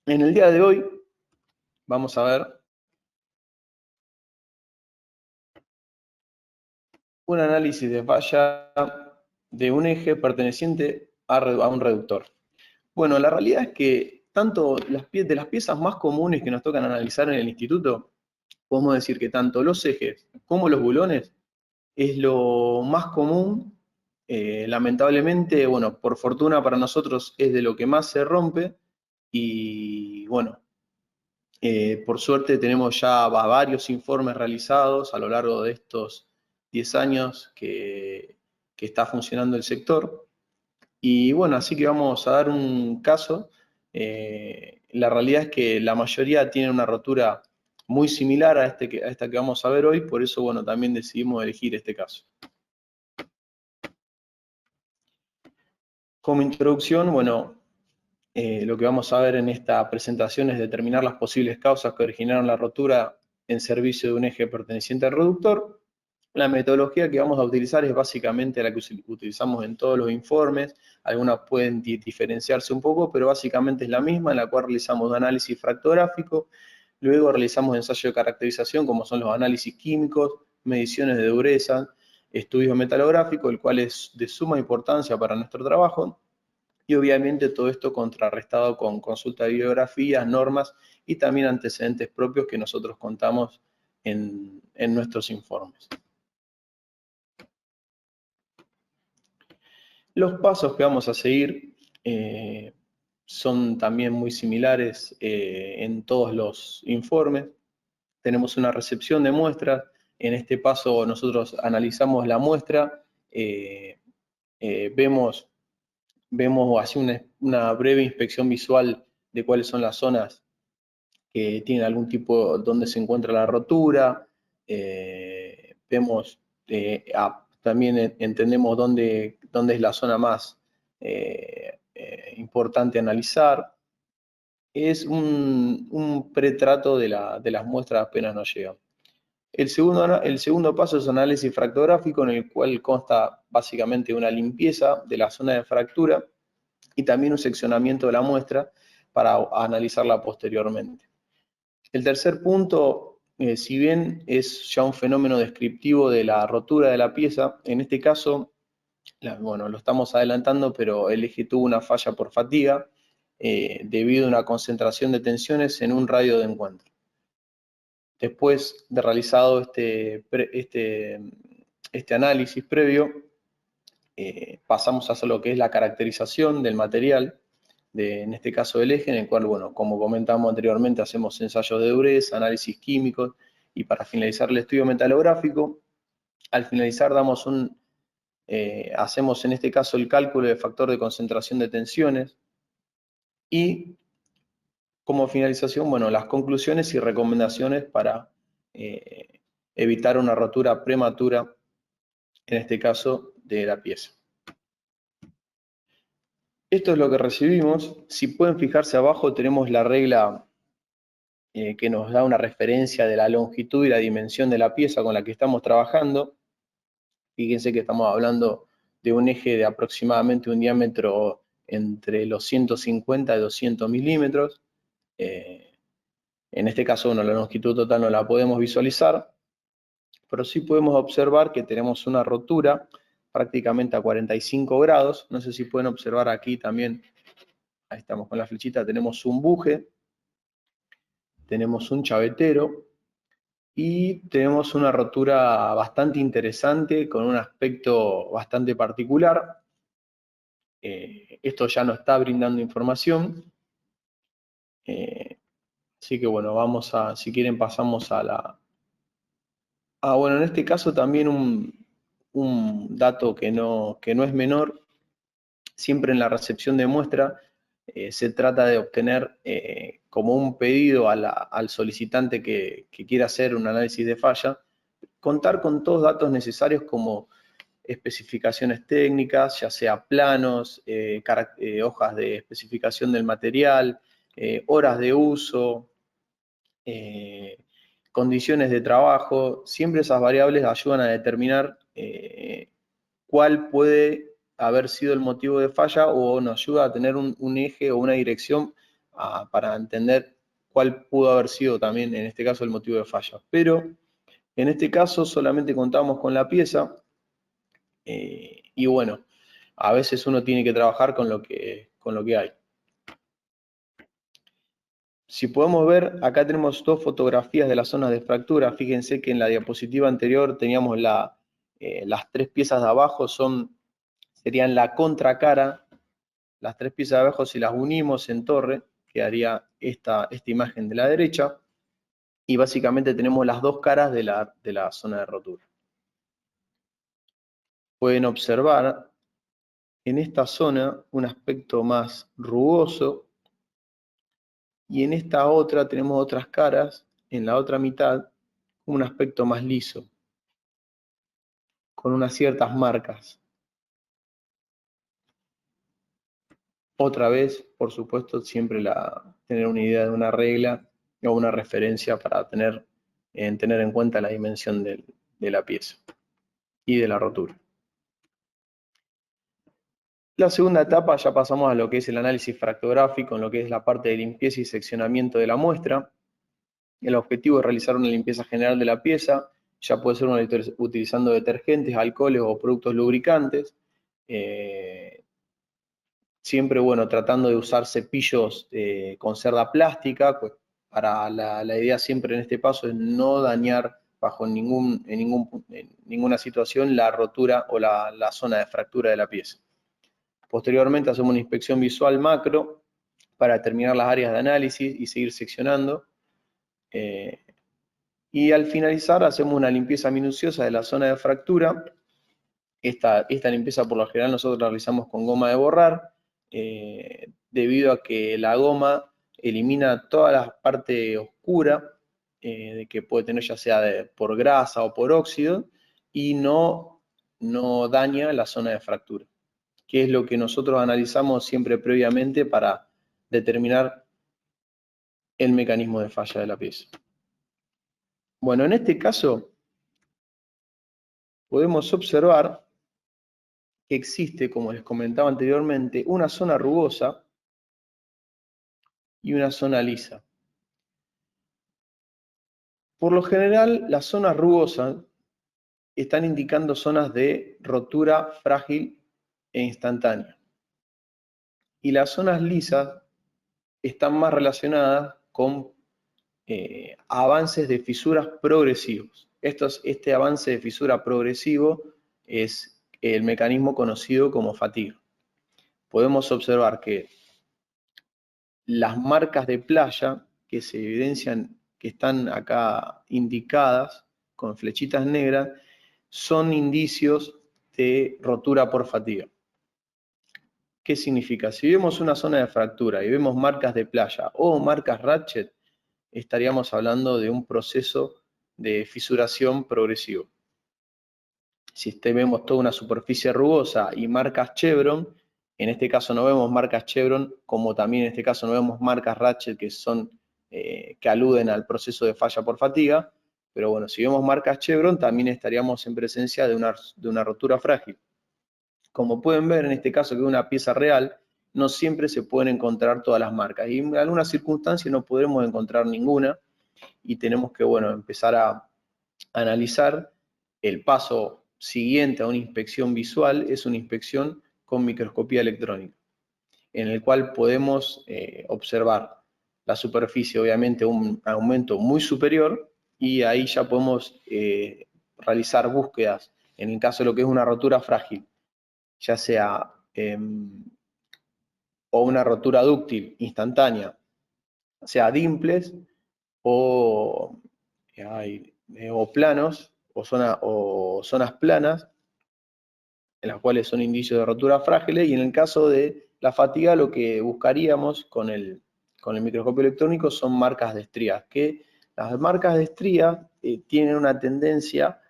en el día de hoy vamos a ver un análisis de falla de un eje perteneciente a un reductor. Bueno, la realidad es que tanto de las piezas más comunes que nos tocan analizar en el instituto, podemos decir que tanto los ejes como los bulones es lo más común. Lamentablemente, bueno, por fortuna para nosotros es de lo que más se rompe y bueno, por suerte tenemos ya varios informes realizados a lo largo de estos 10 años que está funcionando el sector. Y bueno, así que vamos a dar un caso. La realidad es que la mayoría tiene una rotura muy similar a esta que vamos a ver hoy, por eso bueno, también decidimos elegir este caso. Como introducción, bueno, lo que vamos a ver en esta presentación es determinar las posibles causas que originaron la rotura en servicio de un eje perteneciente al reductor. La metodología que vamos a utilizar es básicamente la que utilizamos en todos los informes. Algunas pueden diferenciarse un poco, pero básicamente es la misma, en la cual realizamos análisis fractográfico, luego realizamos ensayo de caracterización, como son los análisis químicos, mediciones de dureza, estudios metalográficos, el cual es de suma importancia para nuestro trabajo, y obviamente todo esto contrarrestado con consulta de bibliografías, normas y también antecedentes propios que nosotros contamos en nuestros informes. Los pasos que vamos a seguir son también muy similares en todos los informes. Tenemos una recepción de muestras. En este paso nosotros analizamos la muestra, vemos así una breve inspección visual de cuáles son las zonas que tienen algún tipo donde se encuentra la rotura. Vemos, también entendemos dónde es la zona más importante analizar. Es un pretrato de las muestras apenas nos llegan. El segundo paso es análisis fractográfico, en el cual consta básicamente una limpieza de la zona de fractura y también un seccionamiento de la muestra para analizarla posteriormente. El tercer punto, si bien es ya un fenómeno descriptivo de la rotura de la pieza, en este caso, bueno, lo estamos adelantando, pero el eje tuvo una falla por fatiga debido a una concentración de tensiones en un radio de encuentro. Después de realizado este análisis previo, pasamos a hacer lo que es la caracterización del material, en este caso del eje, en el cual, bueno, como comentamos anteriormente, hacemos ensayos de dureza, análisis químicos, y para finalizar el estudio metalográfico, al finalizar hacemos en este caso el cálculo del factor de concentración de tensiones, y como finalización, bueno, las conclusiones y recomendaciones para evitar una rotura prematura, en este caso de la pieza. Esto es lo que recibimos. Si pueden fijarse abajo, tenemos la regla que nos da una referencia de la longitud y la dimensión de la pieza con la que estamos trabajando. Fíjense que estamos hablando de un eje de aproximadamente un diámetro entre los 150 y 200 milímetros. En este caso, bueno, la longitud total no la podemos visualizar, pero sí podemos observar que tenemos una rotura prácticamente a 45 grados. No sé si pueden observar aquí también, ahí estamos con la flechita, tenemos un buje, tenemos un chavetero y tenemos una rotura bastante interesante con un aspecto bastante particular. Esto ya nos está brindando información. Así que bueno, si quieren pasamos a la... bueno, en este caso también un dato que no es menor. Siempre en la recepción de muestra se trata de obtener como un pedido al solicitante que quiera hacer un análisis de falla, contar con todos los datos necesarios como especificaciones técnicas, ya sea planos, hojas de especificación del material, horas de uso, condiciones de trabajo. Siempre esas variables ayudan a determinar cuál puede haber sido el motivo de falla o nos ayuda a tener un eje o una dirección para entender cuál pudo haber sido también, en este caso, el motivo de falla. Pero en este caso solamente contamos con la pieza y bueno, a veces uno tiene que trabajar con lo que hay. Si podemos ver, acá tenemos dos fotografías de las zonas de fractura. Fíjense que en la diapositiva anterior teníamos las tres piezas de abajo, serían la contracara. Las tres piezas de abajo, si las unimos en torre, quedaría esta imagen de la derecha. Y básicamente tenemos las dos caras de la zona de rotura. Pueden observar en esta zona un aspecto más rugoso, y en esta otra tenemos otras caras, en la otra mitad, un aspecto más liso, con unas ciertas marcas. Otra vez, por supuesto, siempre tener una idea de una regla o una referencia para tener en cuenta la dimensión de la pieza y de la rotura. La segunda etapa ya pasamos a lo que es el análisis fractográfico, en lo que es la parte de limpieza y seccionamiento de la muestra. El objetivo es realizar una limpieza general de la pieza, ya puede ser utilizando detergentes, alcoholes o productos lubricantes. Siempre, bueno, tratando de usar cepillos con cerda plástica, pues para la idea siempre en este paso es no dañar en ninguna situación la rotura o la zona de fractura de la pieza. Posteriormente hacemos una inspección visual macro para determinar las áreas de análisis y seguir seccionando. Y al finalizar hacemos una limpieza minuciosa de la zona de fractura. Esta limpieza por lo general nosotros la realizamos con goma de borrar, debido a que la goma elimina toda la parte oscura de que puede tener, ya sea por grasa o por óxido, y no daña la zona de fractura, que es lo que nosotros analizamos siempre previamente para determinar el mecanismo de falla de la pieza. Bueno, en este caso podemos observar que existe, como les comentaba anteriormente, una zona rugosa y una zona lisa. Por lo general, las zonas rugosas están indicando zonas de rotura frágil e instantánea. Y las zonas lisas están más relacionadas con avances de fisuras progresivos. Este avance de fisura progresivo es el mecanismo conocido como fatiga. Podemos observar que las marcas de playa que se evidencian, que están acá indicadas con flechitas negras, son indicios de rotura por fatiga. ¿Qué significa? Si vemos una zona de fractura y vemos marcas de playa o marcas ratchet, estaríamos hablando de un proceso de fisuración progresivo. Si vemos toda una superficie rugosa y marcas chevron, en este caso no vemos marcas chevron, como también en este caso no vemos marcas ratchet que aluden al proceso de falla por fatiga, pero bueno, si vemos marcas chevron también estaríamos en presencia de una rotura frágil. Como pueden ver, en este caso que es una pieza real, no siempre se pueden encontrar todas las marcas, y en algunas circunstancias no podremos encontrar ninguna, y tenemos que, bueno, empezar a analizar. El paso siguiente a una inspección visual es una inspección con microscopía electrónica, en el cual podemos observar la superficie, obviamente un aumento muy superior, y ahí ya podemos realizar búsquedas en el caso de lo que es una rotura frágil, ya sea o una rotura dúctil instantánea, sea dimples o planos, o zonas planas, en las cuales son indicios de rotura frágiles, y en el caso de la fatiga lo que buscaríamos con el microscopio electrónico son marcas de estrías, que las marcas de estrías tienen una tendencia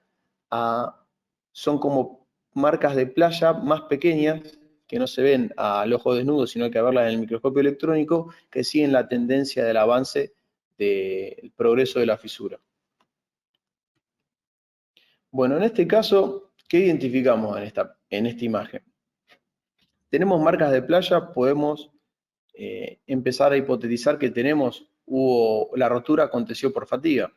son como marcas de playa más pequeñas, que no se ven al ojo desnudo, sino hay que verlas en el microscopio electrónico, que siguen la tendencia del avance del progreso de la fisura. Bueno, en este caso, ¿qué identificamos en esta imagen? Tenemos marcas de playa, podemos empezar a hipotetizar que la rotura aconteció por fatiga.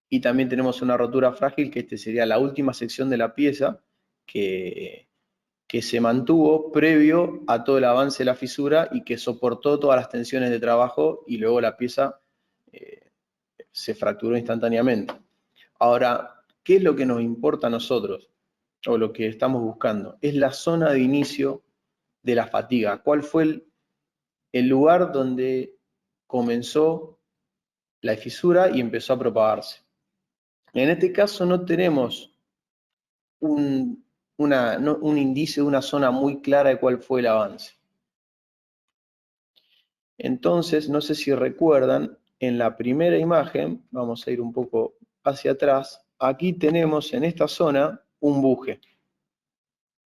Y también tenemos una rotura frágil, que sería la última sección de la pieza que se mantuvo previo a todo el avance de la fisura y que soportó todas las tensiones de trabajo, y luego la pieza se fracturó instantáneamente. Ahora, ¿qué es lo que nos importa a nosotros? O lo que estamos buscando, es la zona de inicio de la fatiga. ¿Cuál fue el lugar donde comenzó la fisura y empezó a propagarse? En este caso no tenemos un indicio de una zona muy clara de cuál fue el avance. Entonces, no sé si recuerdan, en la primera imagen, vamos a ir un poco hacia atrás, aquí tenemos en esta zona un buje.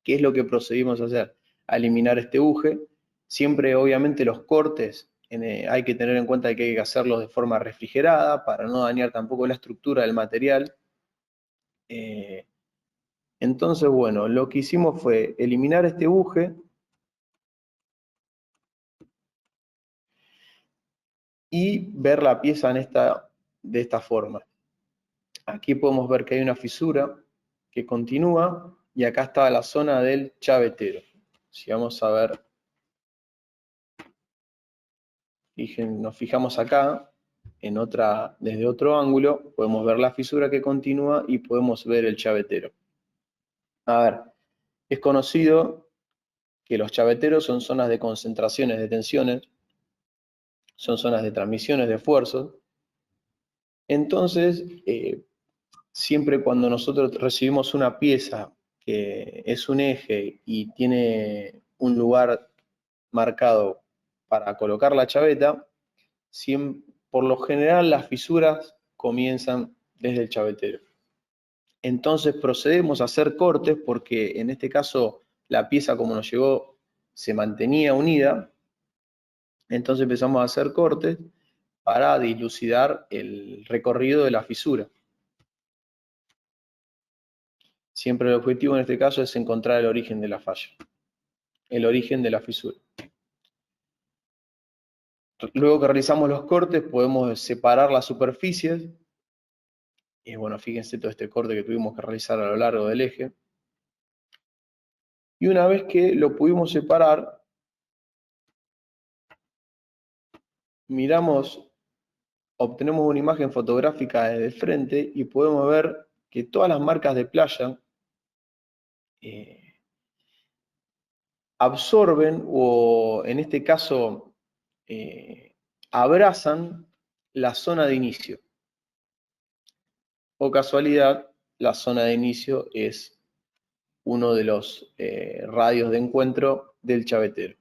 ¿Qué es lo que procedimos a hacer? A eliminar este buje. Siempre, obviamente, los cortes hay que tener en cuenta que hay que hacerlos de forma refrigerada para no dañar tampoco la estructura del material. Entonces, bueno, lo que hicimos fue eliminar este buje y ver la pieza de esta forma. Aquí podemos ver que hay una fisura que continúa y acá está la zona del chavetero. Si vamos a ver, nos fijamos acá, desde otro ángulo, podemos ver la fisura que continúa y podemos ver el chavetero. A ver, es conocido que los chaveteros son zonas de concentraciones de tensiones, son zonas de transmisiones de esfuerzos. Entonces, siempre cuando nosotros recibimos una pieza que es un eje y tiene un lugar marcado para colocar la chaveta, por lo general las fisuras comienzan desde el chavetero. Entonces procedemos a hacer cortes porque en este caso la pieza, como nos llegó, se mantenía unida. Entonces empezamos a hacer cortes para dilucidar el recorrido de la fisura. Siempre el objetivo en este caso es encontrar el origen de la falla, el origen de la fisura. Luego que realizamos los cortes, podemos separar las superficies. Y bueno, fíjense todo este corte que tuvimos que realizar a lo largo del eje. Y una vez que lo pudimos separar, obtenemos una imagen fotográfica desde el frente y podemos ver que todas las marcas de playa absorben, o en este caso abrazan, la zona de inicio. O casualidad, la zona de inicio es uno de los radios de encuentro del chavetero.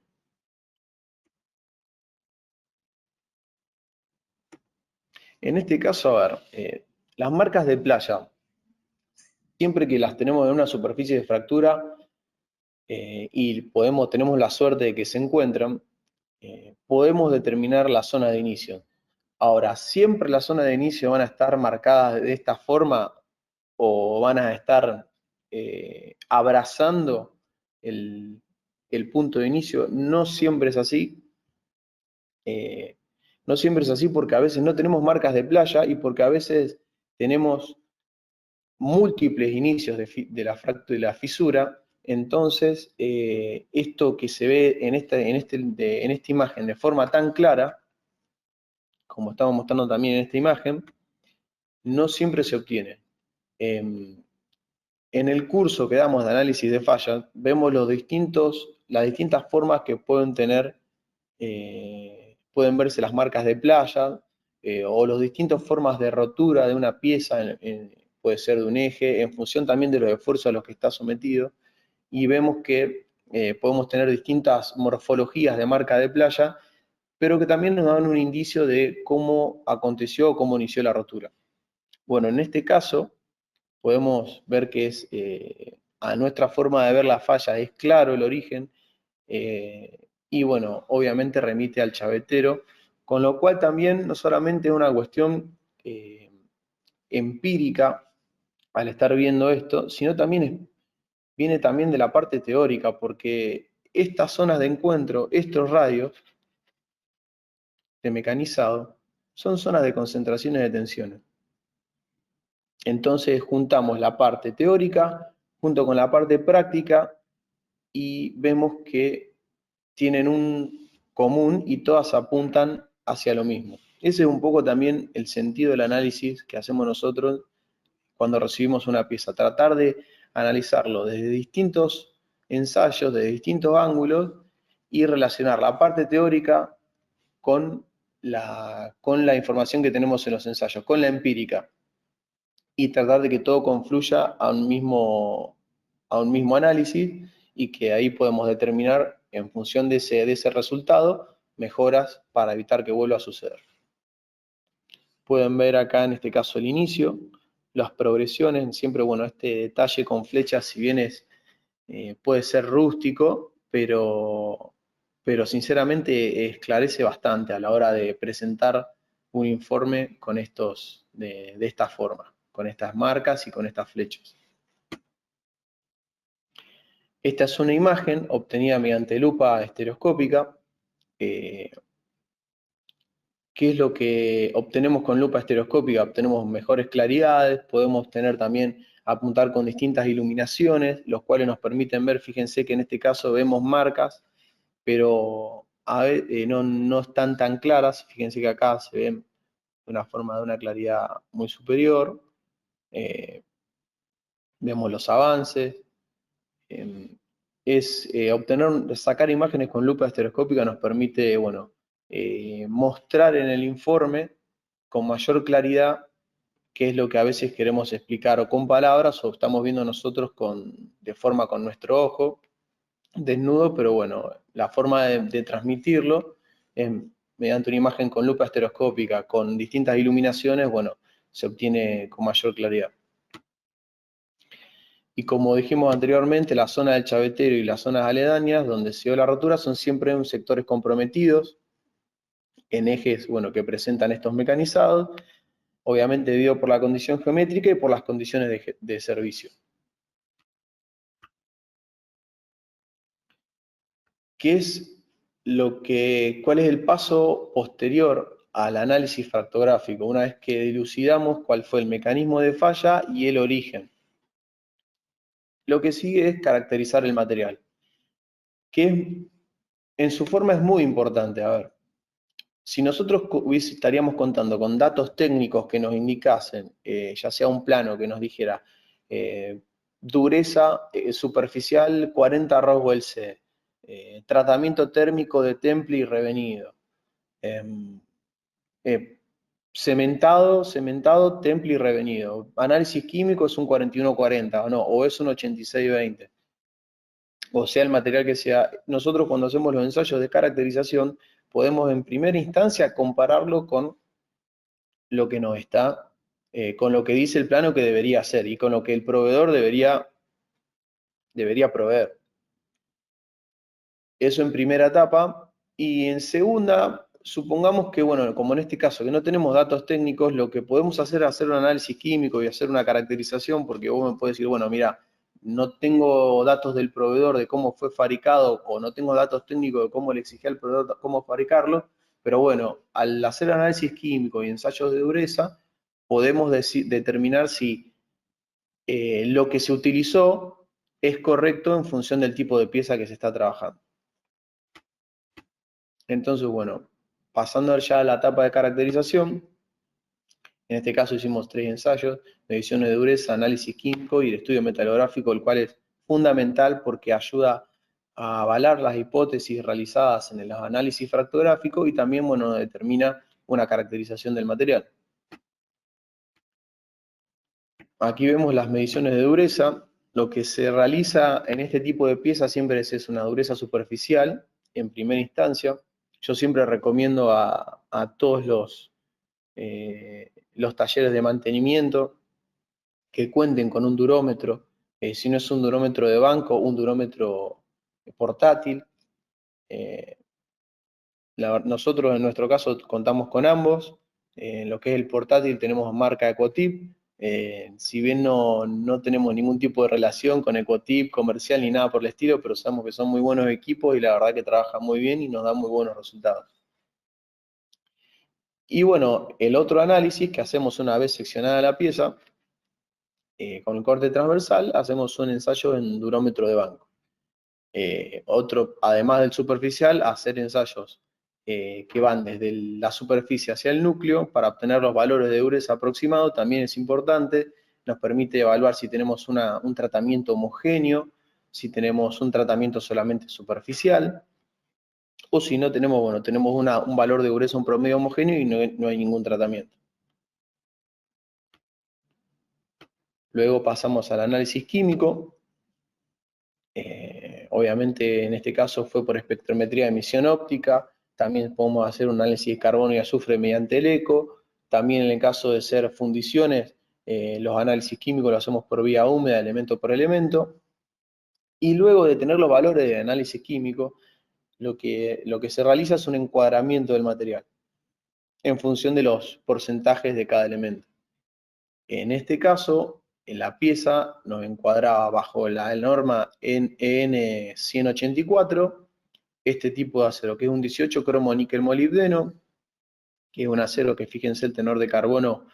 En este caso, a ver, las marcas de playa, siempre que las tenemos en una superficie de fractura y tenemos la suerte de que se encuentran, podemos determinar la zona de inicio. Ahora, ¿siempre las zonas de inicio van a estar marcadas de esta forma o van a estar abrazando el punto de inicio? No siempre es así. No siempre es así porque a veces no tenemos marcas de playa y porque a veces tenemos múltiples inicios de la fisura. Entonces, esto que se ve en esta imagen de forma tan clara, como estamos mostrando también en esta imagen, no siempre se obtiene. En el curso que damos de análisis de fallas, vemos las distintas formas que pueden tener, pueden verse las marcas de playa, o las distintas formas de rotura de una pieza, puede ser de un eje, en función también de los esfuerzos a los que está sometido, y vemos que podemos tener distintas morfologías de marca de playa, pero que también nos dan un indicio de cómo aconteció o cómo inició la rotura. Bueno, en este caso podemos ver que a nuestra forma de ver la falla es claro el origen, y bueno, obviamente remite al chavetero, con lo cual también no solamente es una cuestión empírica al estar viendo esto, sino también viene también de la parte teórica, porque estas zonas de encuentro, estos radios, de mecanizado son zonas de concentraciones de tensiones. Entonces juntamos la parte teórica junto con la parte práctica y vemos que tienen un común y todas apuntan hacia lo mismo. Ese es un poco también el sentido del análisis que hacemos nosotros cuando recibimos una pieza. Tratar de analizarlo desde distintos ensayos, desde distintos ángulos y relacionar la parte teórica con la información que tenemos en los ensayos, con la empírica, y tratar de que todo confluya a un mismo análisis y que ahí podemos determinar, en función de ese resultado, mejoras para evitar que vuelva a suceder. Pueden ver acá en este caso el inicio, las progresiones, siempre, bueno, este detalle con flechas, si bien puede ser rústico, pero sinceramente esclarece bastante a la hora de presentar un informe con de esta forma, con estas marcas y con estas flechas. Esta es una imagen obtenida mediante lupa estereoscópica. ¿Qué es lo que obtenemos con lupa estereoscópica? Obtenemos mejores claridades, podemos tener también, apuntar con distintas iluminaciones, los cuales nos permiten ver, fíjense que en este caso vemos marcas, pero no están tan claras. Fíjense que acá se ven de una forma de una claridad muy superior. Vemos los avances. Sacar imágenes con lupa estereoscópica nos permite, bueno, mostrar en el informe con mayor claridad qué es lo que a veces queremos explicar o con palabras o estamos viendo nosotros de forma con nuestro ojo desnudo, pero bueno, la forma de transmitirlo es mediante una imagen con lupa estereoscópica, con distintas iluminaciones, bueno, se obtiene con mayor claridad. Y como dijimos anteriormente, la zona del chavetero y las zonas aledañas donde se dio la rotura son siempre sectores comprometidos en ejes, bueno, que presentan estos mecanizados, obviamente debido por la condición geométrica y por las condiciones de servicio. ¿Cuál es el paso posterior al análisis fractográfico? Una vez que dilucidamos cuál fue el mecanismo de falla y el origen. Lo que sigue es caracterizar el material, que en su forma es muy importante. A ver, si nosotros estaríamos contando con datos técnicos que nos indicasen, ya sea un plano que nos dijera dureza superficial 40 Roswell C, tratamiento térmico de temple y revenido, cementado, temple y revenido, análisis químico es un 4140 o no, o es un 8620. O sea, el material que sea. Nosotros cuando hacemos los ensayos de caracterización podemos en primera instancia compararlo con lo que nos está, con lo que dice el plano que debería hacer y con lo que el proveedor debería proveer. Eso en primera etapa. Y en segunda, supongamos que, bueno, como en este caso, que no tenemos datos técnicos, lo que podemos hacer es hacer un análisis químico y hacer una caracterización, porque vos me puedes decir, bueno, mira, no tengo datos del proveedor de cómo fue fabricado o no tengo datos técnicos de cómo le exigía al proveedor cómo fabricarlo, pero bueno, al hacer análisis químico y ensayos de dureza, podemos determinar si lo que se utilizó es correcto en función del tipo de pieza que se está trabajando. Entonces, bueno, pasando ya a la etapa de caracterización, en este caso hicimos 3 ensayos: mediciones de dureza, análisis químico y el estudio metalográfico, el cual es fundamental porque ayuda a avalar las hipótesis realizadas en el análisis fractográfico y también, bueno, determina una caracterización del material. Aquí vemos las mediciones de dureza. Lo que se realiza en este tipo de piezas siempre es una dureza superficial, en primera instancia. Yo siempre recomiendo a todos los talleres de mantenimiento que cuenten con un durómetro, si no es un durómetro de banco, un durómetro portátil. Nosotros en nuestro caso contamos con ambos. En lo que es el portátil tenemos marca Ecotip. Si bien no tenemos ningún tipo de relación con Ecotip comercial ni nada por el estilo, pero sabemos que son muy buenos equipos y la verdad que trabajan muy bien y nos dan muy buenos resultados. Y bueno, el otro análisis que hacemos una vez seccionada la pieza, con el corte transversal, hacemos un ensayo en durómetro de banco. Otro, además del superficial, hacer ensayos que van desde la superficie hacia el núcleo para obtener los valores de dureza aproximado, también es importante, nos permite evaluar si tenemos un tratamiento homogéneo, si tenemos un tratamiento solamente superficial, o si no tenemos, bueno, tenemos un valor de dureza, un promedio homogéneo y no hay ningún tratamiento. Luego pasamos al análisis químico. Obviamente en este caso fue por espectrometría de emisión óptica, también podemos hacer un análisis de carbono y azufre mediante el eco, también en el caso de ser fundiciones, los análisis químicos los hacemos por vía húmeda, elemento por elemento, y luego de tener los valores de análisis químico, lo que se realiza es un encuadramiento del material en función de los porcentajes de cada elemento. En este caso, en la pieza nos encuadraba bajo la norma EN 184, este tipo de acero, que es un 18 cromo níquel molibdeno, que es un acero que, fíjense, el tenor de carbono,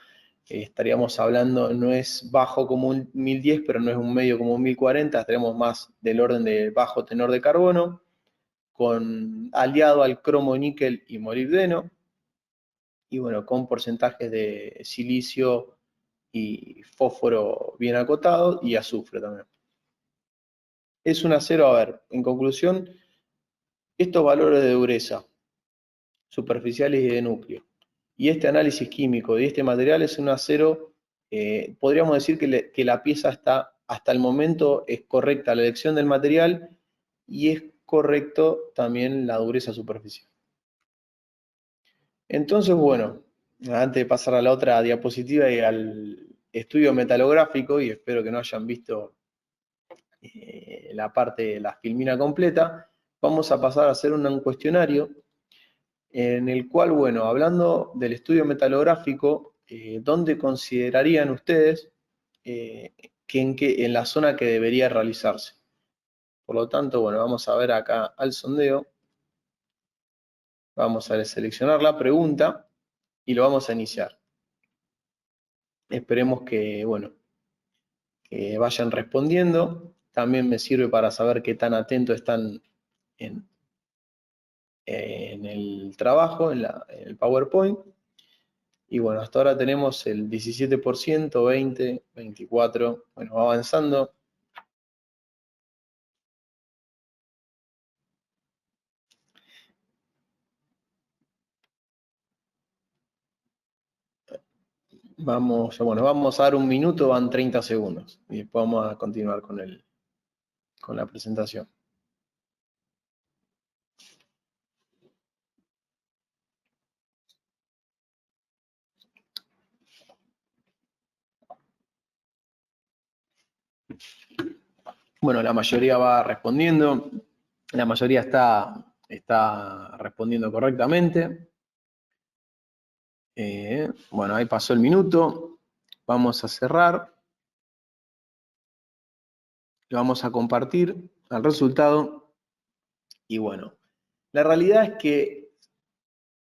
estaríamos hablando, no es bajo como un 1010, pero no es un medio como un 1040, estaremos más del orden de bajo tenor de carbono, aliado al cromo níquel y molibdeno, y bueno, con porcentajes de silicio y fósforo bien acotado, y azufre también. Es un acero, a ver, en conclusión, estos valores de dureza, superficiales y de núcleo, y este análisis químico de este material es un acero, podríamos decir que la pieza está, hasta el momento, es correcta la elección del material, y es correcto también la dureza superficial. Entonces, bueno, antes de pasar a la otra diapositiva y al estudio metalográfico, y espero que no hayan visto la parte de la filmina completa, vamos a pasar a hacer un cuestionario en el cual, bueno, hablando del estudio metalográfico, ¿dónde considerarían ustedes en la zona que debería realizarse? Por lo tanto, bueno, vamos a ver acá al sondeo, vamos a seleccionar la pregunta y lo vamos a iniciar. Esperemos que, bueno, que vayan respondiendo. También me sirve para saber qué tan atentos están en el trabajo, en el PowerPoint. Y bueno, hasta ahora tenemos el 17%, 20%, 24%, bueno, va avanzando. Vamos a dar un minuto, van 30 segundos. Y después vamos a continuar con la presentación. Bueno, la mayoría va respondiendo, la mayoría está respondiendo correctamente. Bueno, ahí pasó el minuto, vamos a cerrar, lo vamos a compartir al resultado, y bueno, la realidad es que,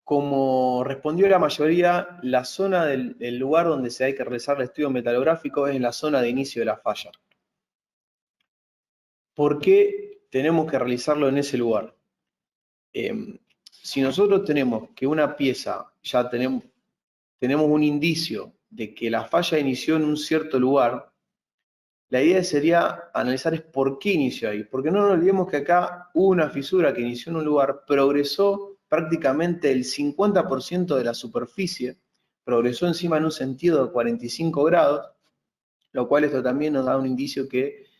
como respondió la mayoría, la zona del lugar donde se hay que realizar el estudio metalográfico es en la zona de inicio de la falla. ¿Por qué tenemos que realizarlo en ese lugar? Si nosotros tenemos que una pieza, ya tenemos un indicio de que la falla inició en un cierto lugar, la idea sería analizar es por qué inició ahí. Porque no nos olvidemos que acá hubo una fisura que inició en un lugar, progresó prácticamente el 50% de la superficie, progresó encima en un sentido de 45 grados, lo cual esto también nos da un indicio que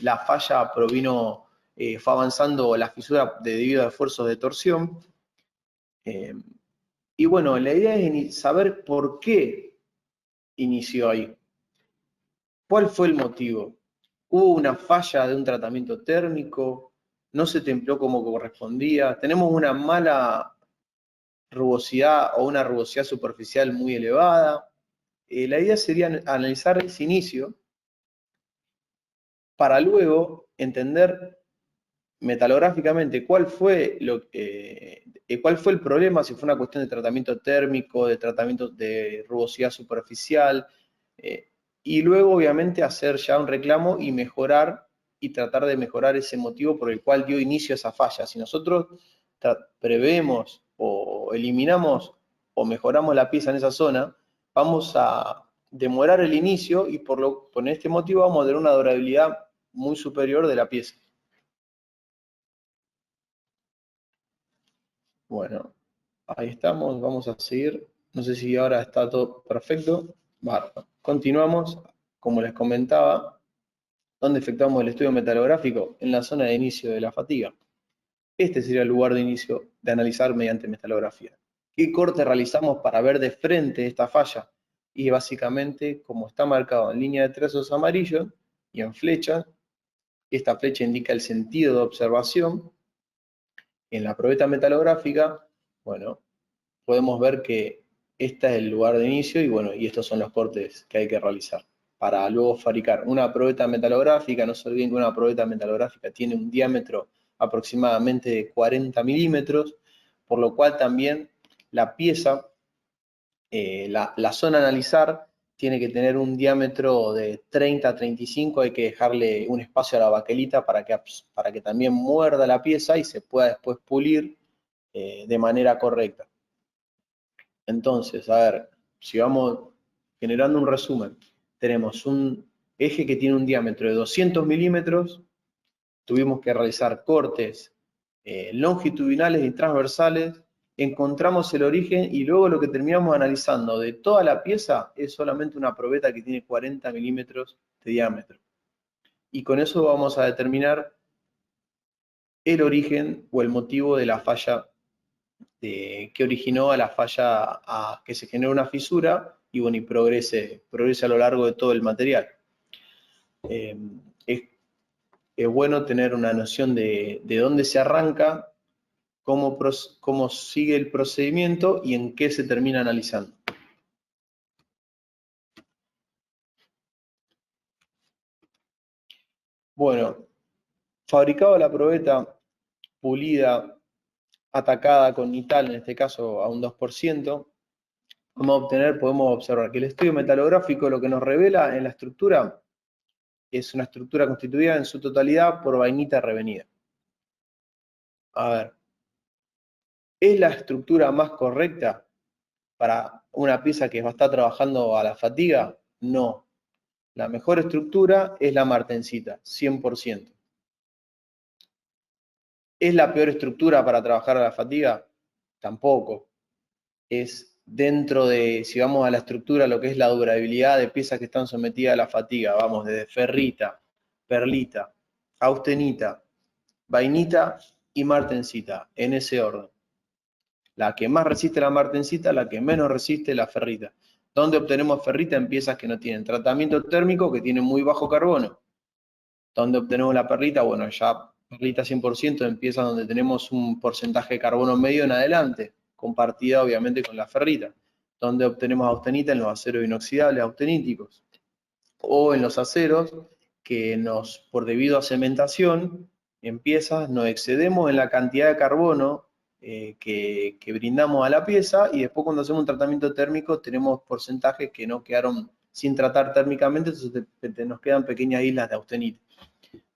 la falla fue avanzando la fisura debido a esfuerzos de torsión. Y bueno, la idea es saber por qué inició ahí. ¿Cuál fue el motivo? ¿Hubo una falla de un tratamiento térmico? ¿No se templó como correspondía? ¿Tenemos una mala rugosidad o una rugosidad superficial muy elevada? La idea sería analizar ese inicio para luego entender metalográficamente cuál fue el problema, si fue una cuestión de tratamiento térmico, de tratamiento de rugosidad superficial, y luego obviamente hacer ya un reclamo y mejorar y tratar de mejorar ese motivo por el cual dio inicio a esa falla. Si nosotros prevemos o eliminamos o mejoramos la pieza en esa zona, vamos a demorar el inicio y por este motivo vamos a tener una durabilidad muy superior de la pieza. Bueno, ahí estamos, vamos a seguir. No sé si ahora está todo perfecto. Bárbaro. Continuamos, como les comentaba, ¿dónde efectuamos el estudio metalográfico? En la zona de inicio de la fatiga. Este sería el lugar de inicio de analizar mediante metalografía. ¿Qué corte realizamos para ver de frente esta falla? Y básicamente, como está marcado en línea de trazos amarillos y en flechas, esta flecha indica el sentido de observación. En la probeta metalográfica, bueno, podemos ver que este es el lugar de inicio y bueno, y estos son los cortes que hay que realizar para luego fabricar una probeta metalográfica. No se olviden que una probeta metalográfica tiene un diámetro aproximadamente de 40 milímetros, por lo cual también la pieza, la zona a analizar, tiene que tener un diámetro de 30 a 35, hay que dejarle un espacio a la baquelita para que también muerda la pieza y se pueda después pulir de manera correcta. Entonces, a ver, si vamos generando un resumen, tenemos un eje que tiene un diámetro de 200 milímetros, tuvimos que realizar cortes longitudinales y transversales, encontramos el origen y luego lo que terminamos analizando de toda la pieza es solamente una probeta que tiene 40 milímetros de diámetro. Y con eso vamos a determinar el origen o el motivo de la falla que originó a la falla, a que se genere una fisura y bueno, y progrese a lo largo de todo el material. Es bueno tener una noción de dónde se arranca, cómo sigue el procedimiento y en qué se termina analizando. Bueno, fabricado la probeta, pulida, atacada con nital, en este caso a un 2%, podemos observar que el estudio metalográfico lo que nos revela en la estructura es una estructura constituida en su totalidad por vainita revenida. A ver, ¿es la estructura más correcta para una pieza que va a estar trabajando a la fatiga? No. La mejor estructura es la martensita, 100%. ¿Es la peor estructura para trabajar a la fatiga? Tampoco. Es dentro de, si vamos a la estructura, lo que es la durabilidad de piezas que están sometidas a la fatiga, vamos desde ferrita, perlita, austenita, vainita y martensita, en ese orden. La que más resiste la martensita, la que menos resiste la ferrita. ¿Dónde obtenemos ferrita? En piezas que no tienen tratamiento térmico, que tienen muy bajo carbono. ¿Dónde obtenemos la perlita? Bueno, ya perlita 100% en piezas donde tenemos un porcentaje de carbono medio en adelante, compartida obviamente con la ferrita. ¿Dónde obtenemos austenita? En los aceros inoxidables austeníticos. O en los aceros que por debido a cementación, en piezas nos excedemos en la cantidad de carbono que brindamos a la pieza y después cuando hacemos un tratamiento térmico tenemos porcentajes que no quedaron sin tratar térmicamente, entonces nos quedan pequeñas islas de austenita.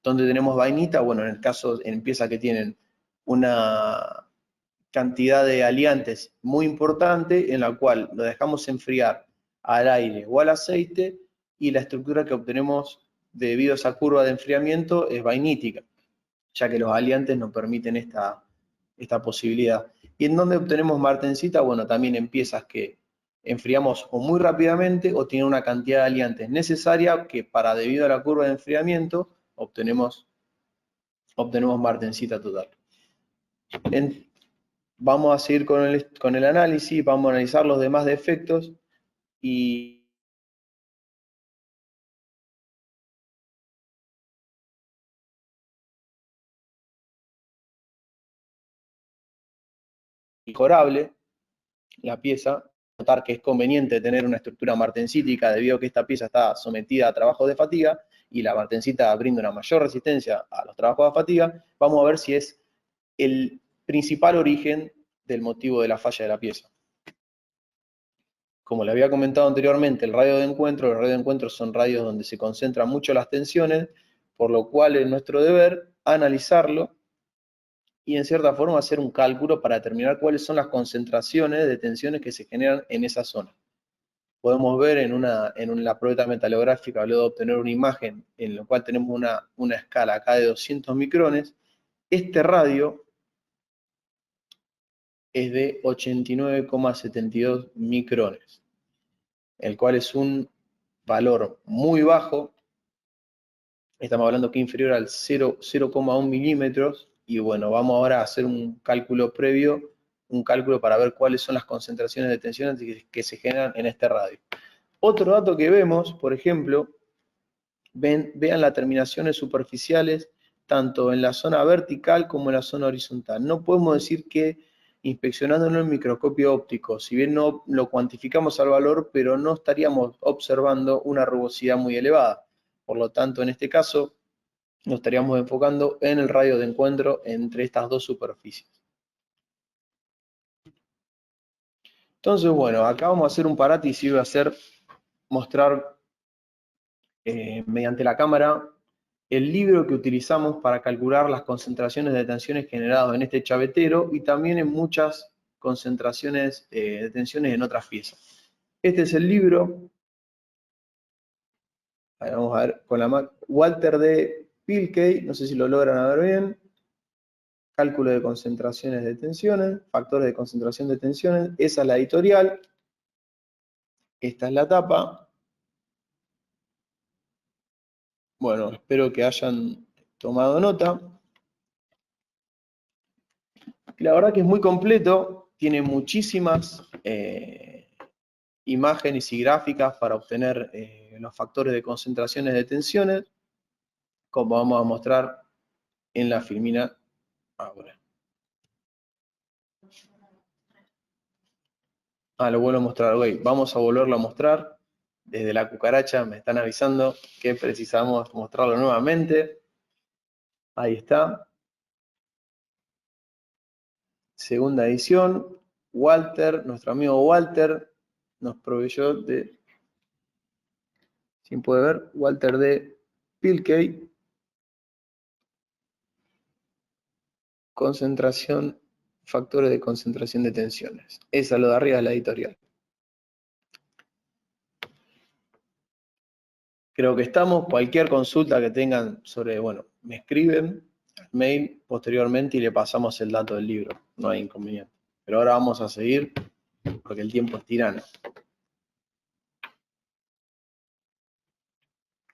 Donde tenemos vainita, bueno, en piezas que tienen una cantidad de aliantes muy importante, en la cual lo dejamos enfriar al aire o al aceite, y la estructura que obtenemos debido a esa curva de enfriamiento es vainítica, ya que los aliantes nos permiten esta posibilidad. ¿Y en dónde obtenemos martensita? Bueno, también en piezas que enfriamos o muy rápidamente o tienen una cantidad de aliantes necesaria que debido a la curva de enfriamiento obtenemos martensita total. Vamos a seguir con el análisis, vamos a analizar los demás defectos y mejorable la pieza. Notar que es conveniente tener una estructura martensítica debido a que esta pieza está sometida a trabajo de fatiga y la martensita brinda una mayor resistencia a los trabajos de fatiga, vamos a ver si es el principal origen del motivo de la falla de la pieza. Como le había comentado anteriormente, los radios de encuentro son radios donde se concentran mucho las tensiones, por lo cual es nuestro deber analizarlo y en cierta forma hacer un cálculo para determinar cuáles son las concentraciones de tensiones que se generan en esa zona. Podemos ver en la prueba metalográfica, hablé de obtener una imagen en la cual tenemos una escala acá de 200 micrones. Este radio es de 89,72 micrones, el cual es un valor muy bajo. Estamos hablando que es inferior al 0,1 milímetros. Y bueno, vamos ahora a hacer un cálculo previo, un cálculo para ver cuáles son las concentraciones de tensiones que se generan en este radio. Otro dato que vemos, por ejemplo, vean las terminaciones superficiales tanto en la zona vertical como en la zona horizontal. No podemos decir que inspeccionándolo en el microscopio óptico, si bien no lo cuantificamos al valor, pero no estaríamos observando una rugosidad muy elevada. Por lo tanto, en este caso, nos estaríamos enfocando en el radio de encuentro entre estas dos superficies. Entonces, bueno, acá vamos a hacer un parátesis y voy a mostrar mediante la cámara el libro que utilizamos para calcular las concentraciones de tensiones generadas en este chavetero y también en muchas concentraciones de tensiones en otras piezas. Este es el libro, vamos a ver con la Walter D. Pilkey, no sé si lo logran ver bien, cálculo de concentraciones de tensiones, factores de concentración de tensiones, esa es la editorial, esta es la tapa. Bueno, espero que hayan tomado nota. La verdad que es muy completo, tiene muchísimas imágenes y gráficas para obtener los factores de concentraciones de tensiones, como vamos a mostrar en la filmina ahora. Lo vuelvo a mostrar, güey. Vamos a volverlo a mostrar. Desde la cucaracha me están avisando que precisamos mostrarlo nuevamente. Ahí está. Segunda edición. Walter, nuestro amigo Walter, nos proveyó de, ¿quién puede ver? Walter D. Pilkey. Concentración, factores de concentración de tensiones. Esa, lo de arriba es la editorial. Creo que estamos. Cualquier consulta que tengan sobre, bueno, me escriben al mail posteriormente y le pasamos el dato del libro. No hay inconveniente. Pero ahora vamos a seguir porque el tiempo es tirano.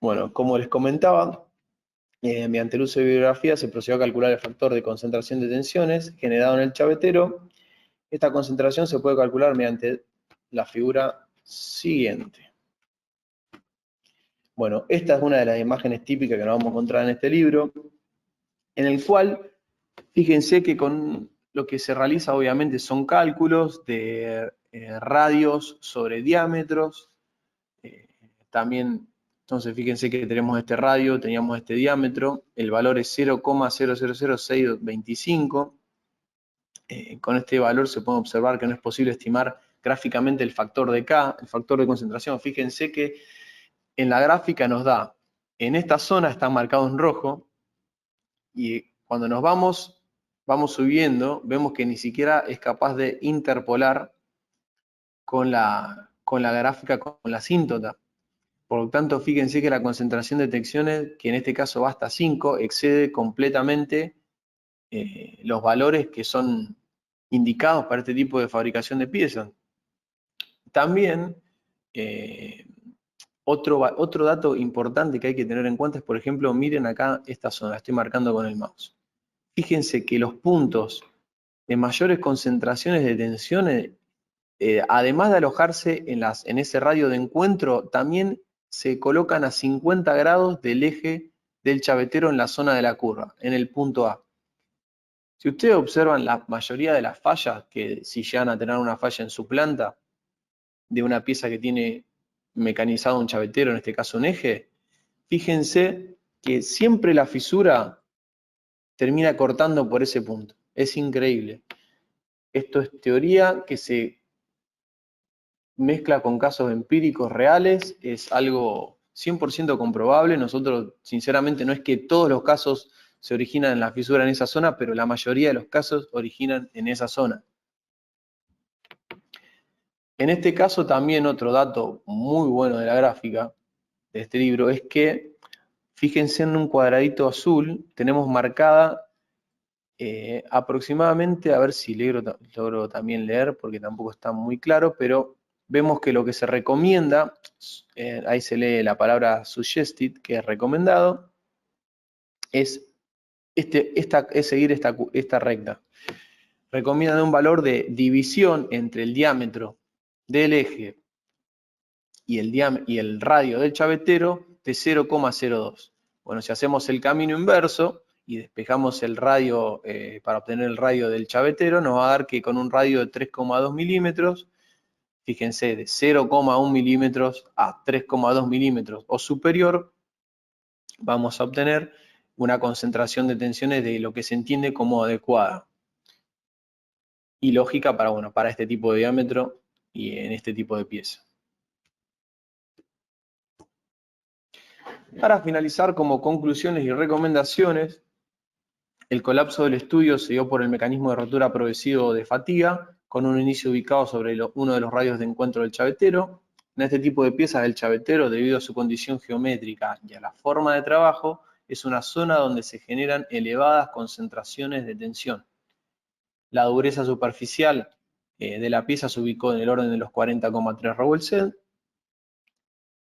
Bueno, como les comentaba, mediante el uso de bibliografía se procedió a calcular el factor de concentración de tensiones generado en el chavetero. Esta concentración se puede calcular mediante la figura siguiente. Bueno, esta es una de las imágenes típicas que nos vamos a encontrar en este libro, en el cual, fíjense que con lo que se realiza obviamente son cálculos de radios sobre diámetros. También, entonces fíjense que tenemos este radio, teníamos este diámetro, el valor es 0,000625. Con este valor se puede observar que no es posible estimar gráficamente el factor de K, el factor de concentración. Fíjense que en la gráfica nos da, en esta zona está marcado en rojo, y cuando nos vamos subiendo, vemos que ni siquiera es capaz de interpolar con la gráfica, con la asíntota. Por lo tanto, fíjense que la concentración de tensiones, que en este caso va hasta 5, excede completamente los valores que son indicados para este tipo de fabricación de piezas. También, otro dato importante que hay que tener en cuenta es, por ejemplo, miren acá esta zona, estoy marcando con el mouse. Fíjense que los puntos de mayores concentraciones de tensiones, además de alojarse en ese radio de encuentro, también se colocan a 50 grados del eje del chavetero en la zona de la curva, en el punto A. Si ustedes observan la mayoría de las fallas, que si llegan a tener una falla en su planta, de una pieza que tiene mecanizado un chavetero, en este caso un eje, fíjense que siempre la fisura termina cortando por ese punto. Es increíble. Esto es teoría que se mezcla con casos empíricos reales, es algo 100% comprobable. Nosotros, sinceramente, no es que todos los casos se originan en la fisura en esa zona, pero la mayoría de los casos originan en esa zona. En este caso también otro dato muy bueno de la gráfica de este libro es que, fíjense en un cuadradito azul, tenemos marcada aproximadamente, a ver si logro también leer porque tampoco está muy claro, pero vemos que lo que se recomienda, ahí se lee la palabra suggested, que es recomendado, es seguir esta recta. Recomiendan un valor de división entre el diámetro del eje y el radio del chavetero de 0,02. Bueno, si hacemos el camino inverso y despejamos el radio para obtener el radio del chavetero, nos va a dar que con un radio de 3,2 milímetros, fíjense, de 0,1 milímetros a 3,2 milímetros o superior, vamos a obtener una concentración de tensiones de lo que se entiende como adecuada y lógica para este tipo de diámetro y en este tipo de pieza. Para finalizar, como conclusiones y recomendaciones, el colapso del estudio se dio por el mecanismo de rotura progresivo de fatiga, con un inicio ubicado sobre uno de los radios de encuentro del chavetero. En este tipo de piezas, el chavetero, debido a su condición geométrica y a la forma de trabajo, es una zona donde se generan elevadas concentraciones de tensión. La dureza superficial de la pieza se ubicó en el orden de los 40,3 Rowells.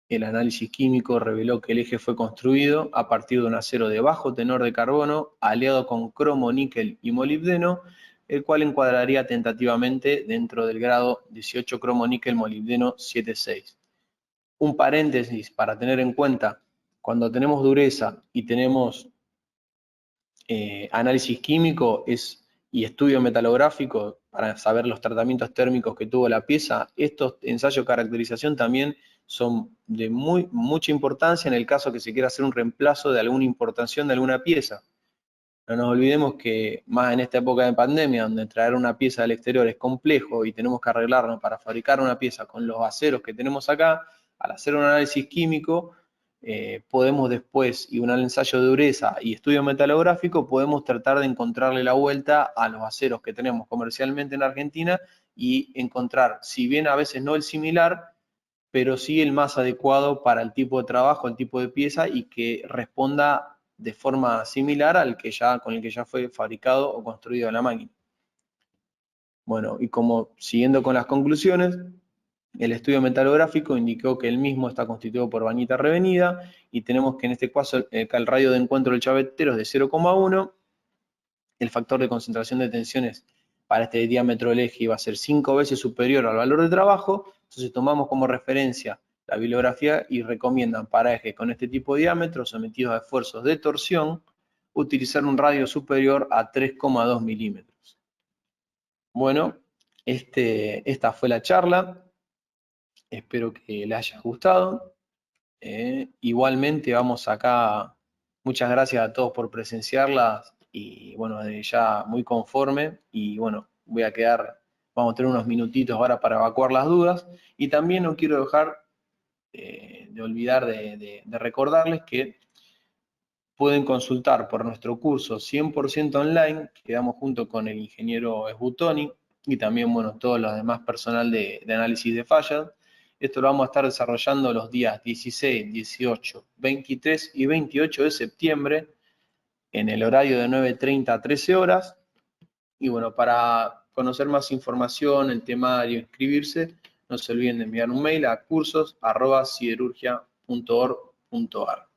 El análisis químico reveló que el eje fue construido a partir de un acero de bajo tenor de carbono aliado con cromo, níquel y molibdeno, el cual encuadraría tentativamente dentro del grado 18 cromo, níquel, molibdeno 76. Un paréntesis para tener en cuenta, cuando tenemos dureza y tenemos análisis químico y estudio metalográfico para saber los tratamientos térmicos que tuvo la pieza, estos ensayos de caracterización también son de mucha importancia en el caso que se quiera hacer un reemplazo de alguna importación de alguna pieza. No nos olvidemos que más en esta época de pandemia, donde traer una pieza del exterior es complejo y tenemos que arreglarnos para fabricar una pieza con los aceros que tenemos acá, al hacer un análisis químico, podemos después, y un ensayo de dureza y estudio metalográfico, podemos tratar de encontrarle la vuelta a los aceros que tenemos comercialmente en Argentina y encontrar, si bien a veces no el similar, pero sí el más adecuado para el tipo de trabajo, el tipo de pieza y que responda de forma similar con el que ya fue fabricado o construido la máquina. Bueno, y como siguiendo con las conclusiones, el estudio metalográfico indicó que el mismo está constituido por bañita revenida y tenemos que en este caso el radio de encuentro del chavetero es de 0,1, el factor de concentración de tensiones para este diámetro del eje iba a ser 5 veces superior al valor de trabajo, entonces tomamos como referencia la bibliografía y recomiendan para ejes con este tipo de diámetro sometidos a esfuerzos de torsión utilizar un radio superior a 3,2 milímetros. Bueno, esta fue la charla. Espero que les haya gustado. Igualmente vamos acá, muchas gracias a todos por presenciarlas y bueno, ya muy conforme y bueno, vamos a tener unos minutitos ahora para evacuar las dudas y también no quiero dejar de olvidar de recordarles que pueden consultar por nuestro curso 100% online, que damos junto con el ingeniero Esbutoni y también, bueno, todos los demás personal de análisis de fallas. Esto lo vamos a estar desarrollando los días 16, 18, 23 y 28 de septiembre en el horario de 9:30 a 13 horas. Y bueno, para conocer más información, el temario, inscribirse, no se olviden de enviar un mail a cursos@siderurgia.org.ar.